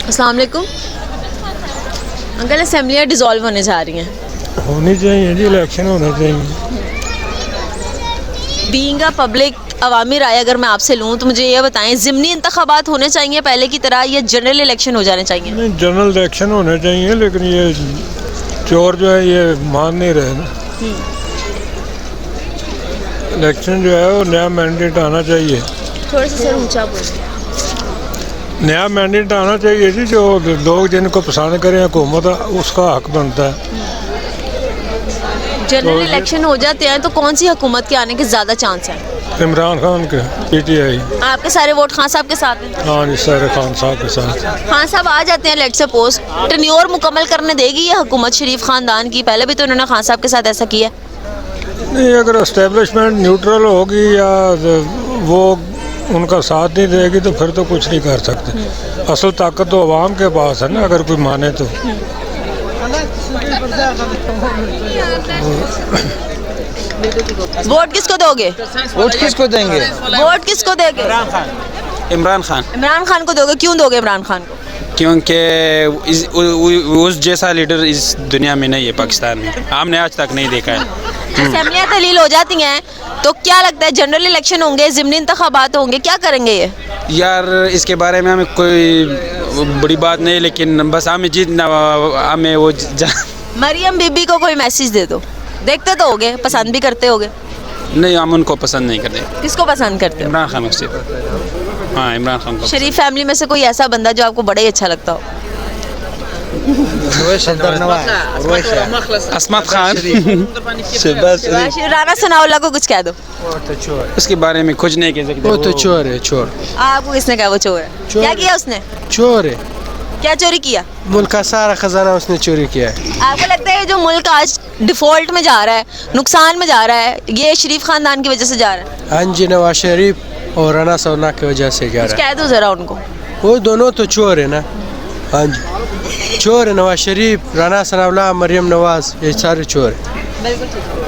السلام علیکم uncle, اسمبلیاں dissolve ہونے جا رہی ہیں. ہونی چاہیے جی، الیکشن ہونا چاہیے. بینگ اے پبلک عوامی رائے اگر میں آپ سے لوں تو مجھے یہ بتائیں، ضمنی انتخابات ہونے چاہیے پہلے کی طرح یا جنرل الیکشن ہو جانے چاہیے؟ نہیں، جنرل الیکشن ہونے چاہیے، لیکن یہ چور جو ہے یہ مان نہیں رہے نا. الیکشن جو ہے وہ نیا مینڈیٹ آنا چاہیے. تھوڑا سا سر اونچا بولیں. نیا مینڈیٹ آنا چاہیے جی، جو لوگ جن کو پسند کریں حکومت اس کا حق بنتا ہے. جنرل الیکشن ہو جاتے ہیں تو کون سی حکومت کے آنے کے زیادہ چانس ہیں؟ عمران خان کے پی ٹی آئی. آپ کے سارے ووٹ خان صاحب کے ساتھ ہیں؟ ہاں جی، سر خان صاحب کے ساتھ. خان صاحب آ جاتے ہیں لیٹ سپوز، ٹینیور مکمل کرنے دے گی یہ حکومت شریف خاندان کی؟ پہلے بھی تو انہوں نے خان صاحب کے ساتھ ایسا کیا. نہیں، اگر اسٹیبلشمنٹ نیوٹرل ہوگی یا وہ ان کا ساتھ نہیں دے گی تو پھر تو کچھ نہیں کر سکتے. اصل طاقت تو عوام کے پاس ہے نا، اگر کوئی مانے تو. ووٹ کس کو دو گے؟ ووٹ کس کو دیں گے؟ ووٹ کس کو دے گے؟ عمران خان. عمران خان کو دو گے. کیوں دو گے عمران خان کو؟ کیونکہ اس جیسا لیڈر اس دنیا میں نہیں ہے، پاکستان میں ہم نے آج تک نہیں دیکھا ہے. اسمبلیاں تحلیل ہو جاتی ہیں تو کیا لگتا ہے جنرل الیکشن ہوں گے، ضمنی انتخابات ہوں گے، کیا کریں گے یہ؟ یار اس کے بارے میں ہمیں کوئی بڑی بات نہیں، لیکن بس ہمیں جیتنا، ہمیں وہ مریم بی بی کو کوئی میسج دے دو. دیکھتے تو ہوگے، پسند بھی کرتے ہوگے. نہیں، ہم ان کو پسند نہیں کرتے. کس کو پسند کرتے ہو؟ عمران خان سے. ہاں، عمران خان کو. شریف فیملی میں سے کوئی ایسا بندہ جو آپ کو بڑا ہی اچھا لگتا ہو؟ عصمت خان. رانا ثناء اللہ کو کچھ کہہ دو. اس کے بارے میں کچھ نہیں کہہ سکتے. وہ تو چور ہے، چور. آپ کو کس نے کہا وہ چور ہے؟ کیا کیا اس نے؟ چور ہے. کیا چوری کیا؟ ملک کا سارا خزانہ اس نے چوری کیا ہے. آپ کو لگتا ہے جو ملک آج ڈیفالٹ میں جا رہا ہے، نقصان میں جا رہا ہے، یہ شریف خاندان کی وجہ سے جا رہا ہے؟ ہاں جی، نواز شریف اور رانا ثنا کی وجہ سے جا کچھ رہا ہے. کہہ دو ذرا ان کو. وہ دونوں تو چور ہے نا. ہاں جی، چور ہے. نواز شریف، رانا ثناء اللہ، مریم نواز، یہ سارے چور ہیں. بالکل ٹھیک.